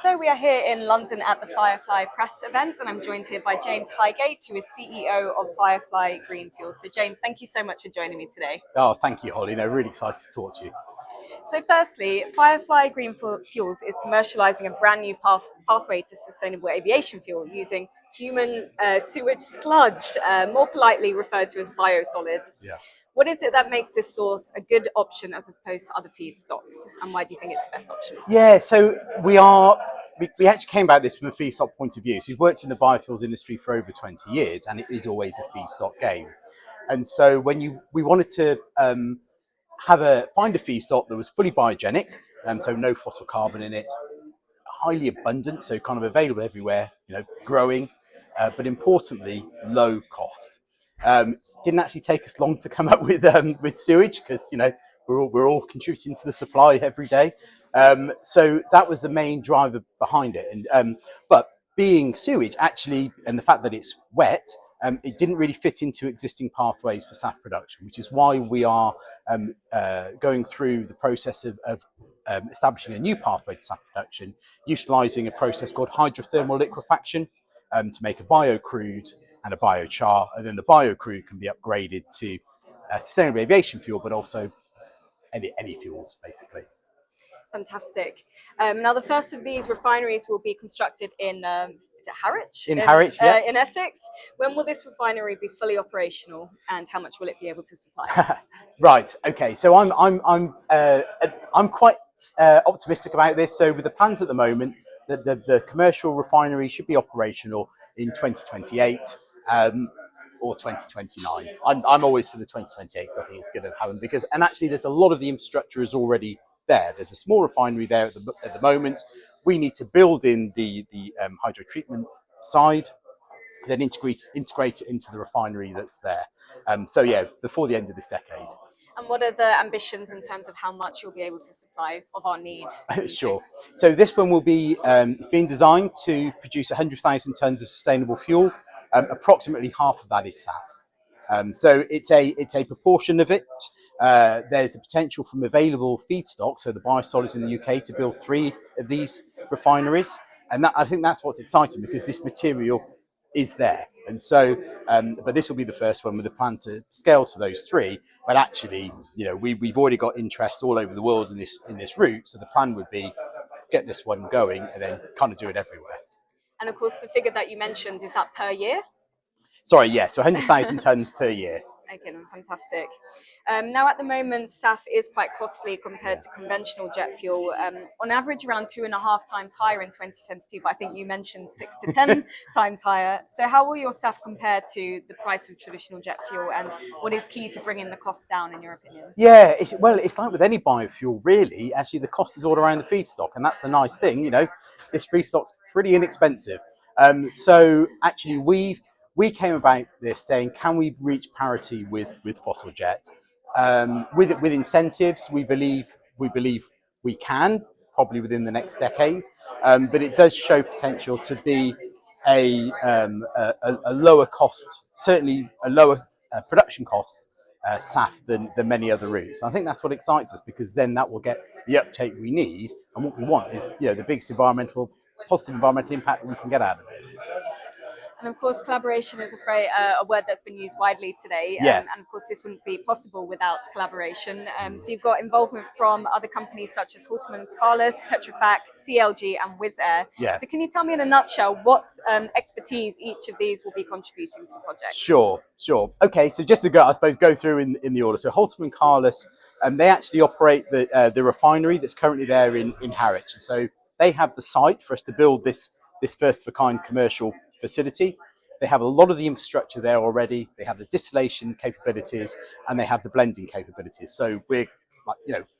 So we are here in London at the Firefly press event, and I'm joined here by James Hygate, who is CEO of Firefly Green Fuels. So James, thank you so much for joining me today. Oh, thank you, Holly. No, really excited to talk to you. So firstly, Firefly Green Fuels is commercializing a brand new pathway to sustainable aviation fuel using human sewage sludge, more politely referred to as biosolids. Yeah. What is it that makes this source a good option as opposed to other feedstocks, and why do you think it's the best option? Yeah, so we actually came about this from a feedstock point of view. So we've worked in the biofuels industry for over 20 years, and it is always a feedstock game. And so we wanted to find a feedstock that was fully biogenic, so no fossil carbon in it, highly abundant, so kind of available everywhere, growing, but importantly, low cost. Didn't actually take us long to come up with sewage because we're all contributing to the supply every day. So that was the main driver behind it. But being sewage actually, and the fact that it's wet, it didn't really fit into existing pathways for SAF production, which is why we are going through the process of establishing a new pathway to SAF production, utilising a process called hydrothermal liquefaction to make a bio-crude and a biochar, and then the bio-crude can be upgraded to sustainable aviation fuel, but also any fuels, basically. Fantastic. Now, the first of these refineries will be constructed in is it Harwich? In Harwich, yeah. In Essex. When will this refinery be fully operational, and how much will it be able to supply? Right. Okay. So I'm quite optimistic about this. So with the plans at the moment, the commercial refinery should be operational in 2028 or 2029. I'm always for the 2028 because I think it's going to happen and actually there's a lot of the infrastructure is already there. There's a small refinery there at the moment. We need to build in the hydro treatment side, then integrate it into the refinery that's there. So yeah, before the end of this decade. And what are the ambitions in terms of how much you'll be able to supply of our need? Sure. So this one will be, it's being designed to produce 100,000 tonnes of sustainable fuel. Approximately half of that is SAF. So it's a proportion of it. There's a potential from available feedstock, so the biosolids in the UK, to build 3 of these refineries. And I think that's what's exciting because this material is there. And so, but this will be the first one with a plan to scale to those 3. But actually, we've already got interest all over the world in this route. So the plan would be get this one going and then kind of do it everywhere. And of course, the figure that you mentioned, is that per year? Sorry, yes, so 100,000 tonnes per year. Okay, fantastic. Now, at the moment, SAF is quite costly compared to conventional jet fuel. On average, around 2.5 times higher in 2022, but I think you mentioned 6 to 10 times higher. So how will your SAF compare to the price of traditional jet fuel, and what is key to bringing the cost down, in your opinion? Yeah, it's like with any biofuel, really. Actually, the cost is all around the feedstock, and that's a nice thing. This feedstock's pretty inexpensive. So actually, we came about this saying, can we reach parity with fossil jet? With incentives, we believe we can, probably within the next decade. But it does show potential to be a lower cost, certainly a lower production cost SAF than many other routes. And I think that's what excites us, because then that will get the uptake we need, and what we want is the biggest positive environmental impact we can get out of it. And of course, collaboration is a word that's been used widely today. Yes. And of course, this wouldn't be possible without collaboration. So you've got involvement from other companies such as Haltermann Carless, Petrofac, CLG, and Wizz Air. Yes. So can you tell me in a nutshell what expertise each of these will be contributing to the project? Sure. Okay, so just to go through in the order. So Haltermann Carless, they actually operate the refinery that's currently there in Harwich. And so they have the site for us to build this first of a kind commercial facility. They have a lot of the infrastructure there already. They have the distillation capabilities and they have the blending capabilities. So we're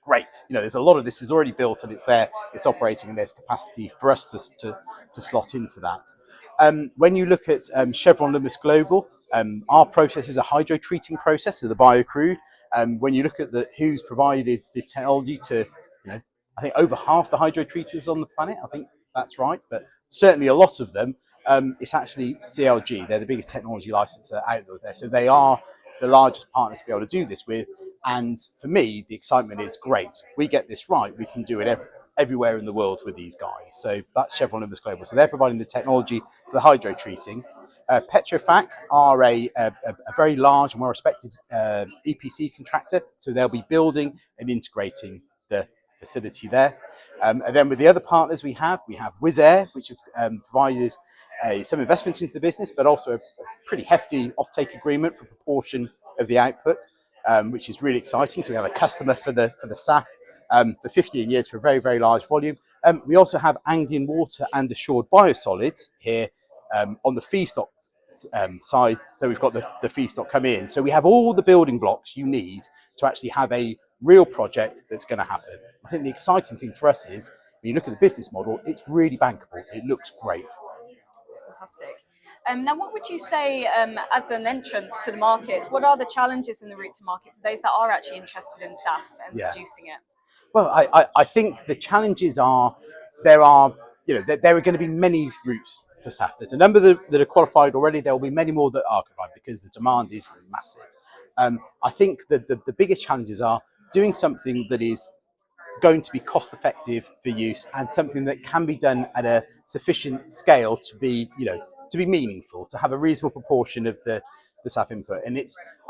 great. There's a lot of this is already built and it's there, it's operating, and there's capacity for us to slot into that. When you look at Chevron Lummus Global, our process is a hydro treating process of the biocrude. When you look at who's provided the technology to, I think over half the hydro treaters on the planet, I think that's right, but certainly a lot of them, it's actually CLG. They're the biggest technology licensor out there. So they are the largest partner to be able to do this with. And for me, the excitement is great. We get this right, we can do it everywhere in the world with these guys. So that's Chevron Olympus Global. So they're providing the technology for the hydro treating. Petrofac are a very large and well-respected EPC contractor. So they'll be building and integrating the facility there. And then with the other partners we have Wizz Air, which have provided some investments into the business, but also a pretty hefty offtake agreement for a proportion of the output, which is really exciting. So we have a customer for the SAF for 15 years for a very, very large volume. We also have Anglian Water and Assured Biosolids here on the feedstock side. So we've got the feedstock coming in. So we have all the building blocks you need to actually have a real project that's going to happen. I think the exciting thing for us is when you look at the business model, it's really bankable. It looks great. Fantastic. Now, what would you say as an entrance to the market? What are the challenges in the route to market for those that are actually interested in SAF and producing it? Well, I think the challenges are there are going to be many routes to SAF. There's a number that are qualified already. There will be many more that are qualified because the demand is massive. I think that the biggest challenges are doing something that is going to be cost effective for use and something that can be done at a sufficient scale to be meaningful, to have a reasonable proportion of the SAF input. And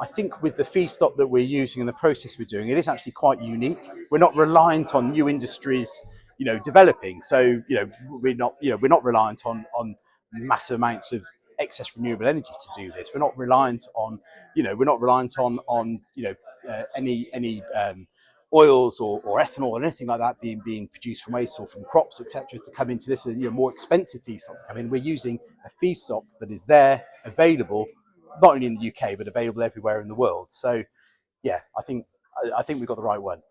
I think with the feedstock that we're using and the process we're doing, it is actually quite unique. We're not reliant on new industries developing. So we're not reliant on massive amounts of excess renewable energy to do this. We're not reliant on any oils or ethanol or anything like that being produced from waste or from crops, etc., to come into this, and more expensive feedstocks to come in. We're using a feedstock that is there, available, not only in the UK but available everywhere in the world. So, yeah, I think we've got the right one.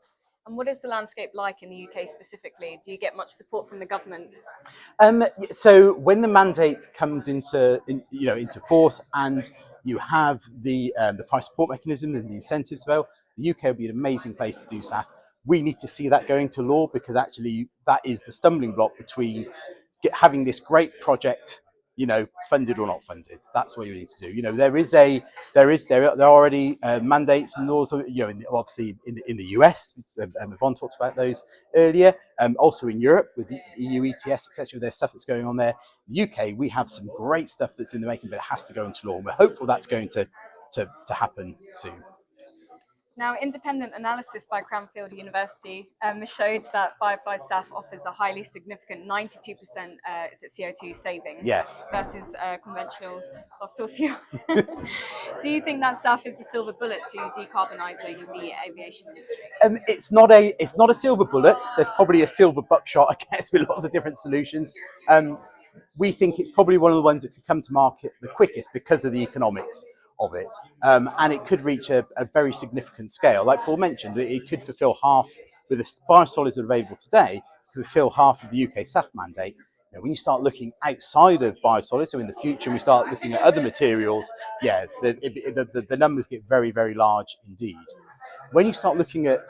And what is the landscape like in the UK specifically? Do you get much support from the government? So when the mandate comes into force, and you have the price support mechanism and the incentives bill, the UK will be an amazing place to do SAF. We need to see that going to law, because actually that is the stumbling block between having this great project, funded or not funded. That's what you need to do. There are already mandates and laws. Obviously in the US, Yvonne talked about those earlier. Also in Europe with the EU ETS, etc. There's stuff that's going on there. In the UK, we have some great stuff that's in the making, but it has to go into law. And we're hopeful that's going to happen soon. Now, independent analysis by Cranfield University showed that Firefly SAF offers a highly significant 92% CO2 saving versus conventional fossil fuel. Do you think that SAF is a silver bullet to decarbonising the aviation industry? It's not a silver bullet. There's probably a silver buckshot, I guess, with lots of different solutions. We think it's probably one of the ones that could come to market the quickest because of the economics of it, and it could reach a very significant scale. Like Paul mentioned, it could fulfil half, with the biosolids that are available today, could fulfil half of the UK SAF mandate. When you start looking outside of biosolids, so in the future we start looking at other materials, the numbers get very, very large indeed. When you start looking at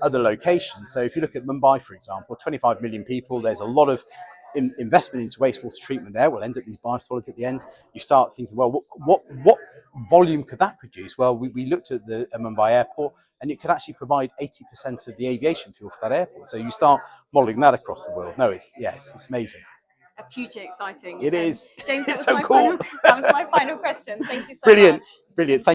other locations, so if you look at Mumbai, for example, 25 million people, there's a lot of investment into wastewater treatment there. We'll end up these biosolids at the end. You start thinking, well, what volume could that produce? Well, we looked at the Mumbai airport, and it could actually provide 80% of the aviation fuel for that airport. So you start modelling that across the world. No, it's amazing. That's hugely exciting. It is. James, It's so cool. That was my final question. Thank you so much. Brilliant.